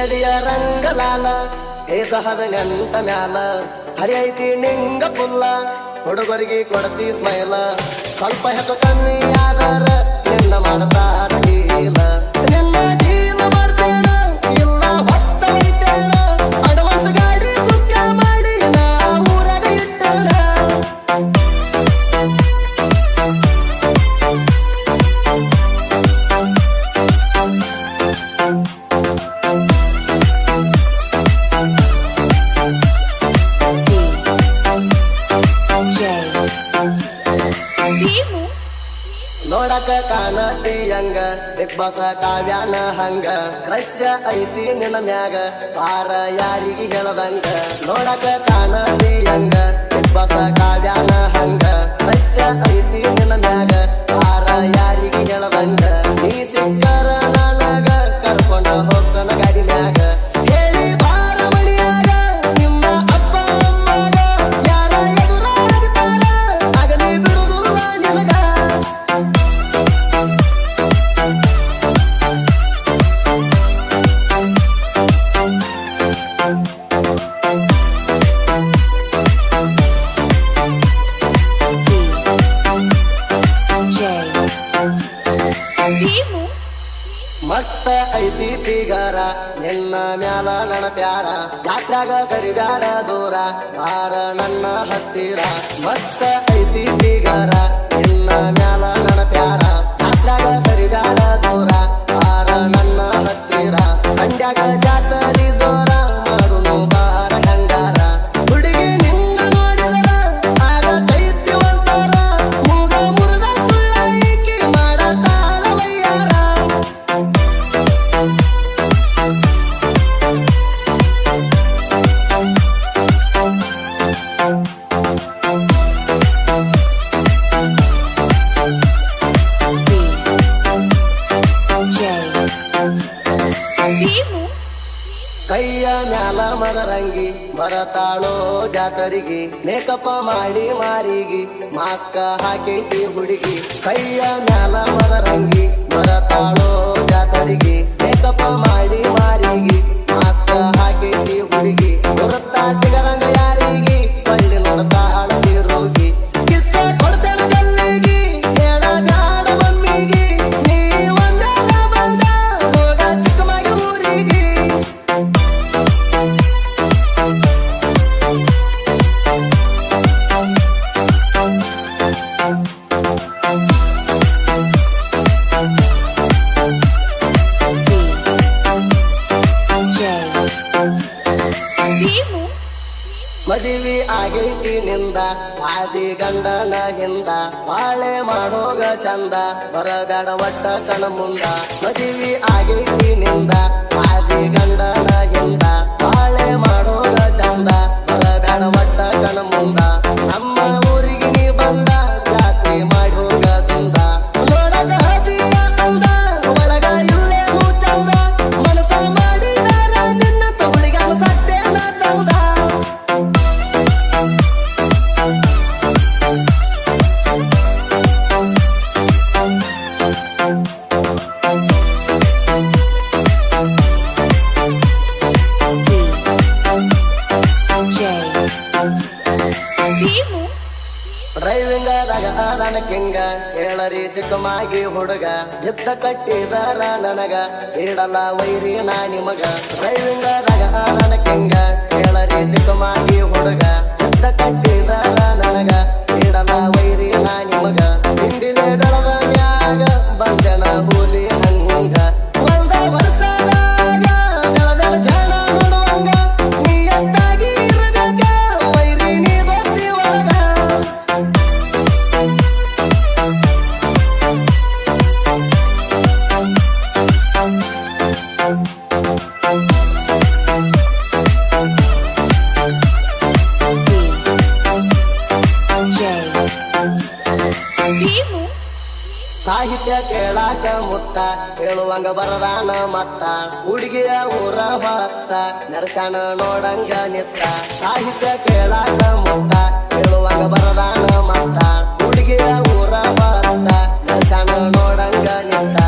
ಎದಿಯ ರಂಗಲಾಲ ಏಸಹದ ನೆಂಟ ಮ್ಯಾಲ ಹರಿಯೈತಿ ನಿಂಗ ಪುಲ್ಲ ಹುಡುಗರಿಗೆ ಕೊಡತಿ ಸ್ಮೈಲ ಸ್ವಲ್ಪ ಹೆಚ್ಚು ಕಮ್ಮಿ ಆದರ ನಿನ್ನ ಮಾಡ್ತಾರ ಡೀಲ ನಿನ್ನ ಜೀಲ ಮಾಡ್ತೇನ ಇಲ್ಲ ಹೊತ್ತೈತೇನ ಅಡ್ವಾನ್ಸ್ ಗಾಡಿ ಬುಕ್ಕ ಮಾಡಿ ನಾ ಊರಾಗ ಇಟ್ಟನ ನೋಡಕ ಕಾಣತಿ ಹಂಗ ಬಿಗ್ ಬಾಸ ಕಾವ್ಯಾನ ಹಂಗ ರಸ್ಯ ಐತಿ ನಿನ್ನ ಮ್ಯಾಗ ಪಾರ ಯಾರಿಗೆ ಹೇಳದಂಗ ನೋಡಕ ಕಾಣತಿ ಹಂಗ ಬಿಗ್ ಬಾಸ ಕಾವ್ಯಾನ ಹಂಗ ರಸ್ಯ ಐತಿ ನಿನ್ನ ಮ್ಯಾಗ ಪಾರ ಯಾರಿಗೆ ಹೇಳದಂಗ ನೀ ಸಿಕ್ಕರ ನನಗ ಕರ್ಕೊಂಡ ಹೋಗ್ತನ ಗಾಡಿ ಮ್ಯಾಗ ಹೇಳಿ ಬಾರ ಮಣಿಯಾಗ ನಿಮ್ಮ ಅಪ್ಪ ಅಮ್ಮಗ ಯಾರ ಎದುರಾಗ್ತಾರ ಆಗಲಿ ಬಿಡುದಿಲ್ಲ ನಿನಗ ಮಸ್ತ ಐತಿ ತಿಗಾರ ನಿನ್ನ ಮ್ಯಾಲ ನನ್ನ ಪ್ಯಾರ ಜಾತ್ರಾಗ ಸರಿಗಾಡ ದೂರ ಬಾರ ನನ್ನ ಹತ್ತಿರ ಮಸ್ತ ಐತಿ ತಿಗಾರ ನಿನ್ನ ಮ್ಯಾಲ ನನ್ನ ಪ್ಯಾರ ಜಾತ್ರಾಗ ಸರಿಗಾಡ ದೂರ ಬಾರ ನನ್ನ ಹತ್ತಿರ ಮಂಡ್ಯಾಗ ಜಾತರಿ ಜೋರ ಮಾಡುನು ಬಾರ ಹಂಗಾರ ಹುಡುಗಿ ನಿನ್ನ ನೋಡಿದರ ಆಗತೈತಿ ಒಂತರ ಮೂಗ ಮುರಿದ ಸುಳ್ಳೈಕಿ ಮಾಡತಾಳ ವಯ್ಯಾರ ಕೈಯ ಮ್ಯಾಲ ಮದರಂಗಿ ಬರತಾಳೋ ಜಾತರಿಗೆ ಮೇಕಪ್ ಮಾಡಿ ಮಾರಿಗೆ ಮಾಸ್ಕ ಹಾಕೈತಿ ಹುಡುಗಿ ಕೈಯ ಮ್ಯಾಲ ಮದರಂಗಿ ಬರತಾಳೋ ಜಾತರಿಗೆ ಮೇಕಪ್ ಮಾಡಿ ಮಾರಿಗೆ ಮಾಸ್ಕ ಹಾಕೈತಿ ಹುಡುಗಿ ಗುರುತಾ ಸಿಗರಂಗ ಯಾರಿಗೆ ಪಳ್ಳಿ ನೋಡ್ತಾಳ ರೋಗಿ ಕಿಸ್ಸ ಕೊಡ್ತೇನ ಗಲ್ಲಿಗೆ ಹೇಳ ಬ್ಯಾಡ ಮಮ್ಮಿಗೆ ನೀ ಒಂದೇ ಬಂದ ಹೋಗ ಚಿಕ್ಕಮಾಗಿ ಊರಿಗೆ ಮದುವೆ ಆಗೈತಿ ನಿಂದ ಆದಿ ಗಂಡನ ಹಿಂದ ಬಾಳೆ ಮಾಡೋಗ ಚಂದ ಬರಬೇಡ ಒಟ್ಟ ಕಣ ಮುಂದ ಮದುವೆ ಆಗೈತಿ ನಿಂದ ಆದಿ ಗಂಡನ ಹಿಂದ ಬಾಳೆ ಮಾಡೋಗ ಚಂದ ಬರಬೇಡ ಒಟ್ಟ ಕಣ ಮುಂದ ನಮ್ಮ ಊರಿಗೆ ನೀ ಬಂದ ಜಾತ್ರೆ ಮಾಡಿ ಹೋಗದಿಂದ ನೋಡಕ ಹದಿಯ ಅಂದ ಒಳಗ ಇಲ್ಲೇನು ಚಂದ ಮನಸ ಮಾಡಿದಾರ ನಿನ್ನ ತವಳಿಗ ಸತ್ತೇನ ತಂದ ಡ್ರೈವಿಂಗದಾಗ ಅದನ ಕಿಂಗ ಹೇಳರಿ ಚಿಕ್ಕಮಾಗಿ ಹುಡುಗ ಜಿದ್ದ ಕಟ್ಟಿದಾರ ನನಗ ಇಡಲ್ಲ ವೈರಿ ನಾ ನಿಮಗ ಡ್ರೈವಿಂಗದಾಗ ಅದನ ಕಿಂಗ ಹೇಳರಿ ಚಿಕ್ಕಮಾಗಿ ಹುಡುಗ ಜಿದ್ದ ಕಟ್ಟಿದಾರ ನನಗ ಇಡಲ್ಲ ವೈರಿ ನಾ ನಿಮಗ ಹಿಂದಿಲೆ ಬೆಳದ ಮ್ಯಾಗ ಬಂದನ ಹುಲಿ ಹಂಗ ಒಂದ ವರ್ಷದಾಗ ಬೆಳದ ಜನ ನೋಡುವಂಗ ನೀ ಎತ್ತಾಗಿ ಇರಬೇಕ ವೈರಿ ನೀ ಬಸ್ತಿ ಒಳಗ ಸಾಹಿತ್ಯ ಕೇಳಾಕ ಮುತ್ತ ಹೇಳುವಂಗ ಬರದಾನ ಮತ್ತ ಹುಡುಗಿಯ ಊರ ಹೊತ್ತ ನರಸಣ ನೋಡಂಗ ನಿತ್ತ ಸಾಹಿತ್ಯ ಕೇಳಾಕ ಮುತ್ತ ಹೇಳುವಂಗ ಬರದಾನ ಮತ್ತ ಹುಡುಗಿಯ ಊರ ಹೊತ್ತ ನರಸಣ ನೋಡಂಗ ನಿತ್ತ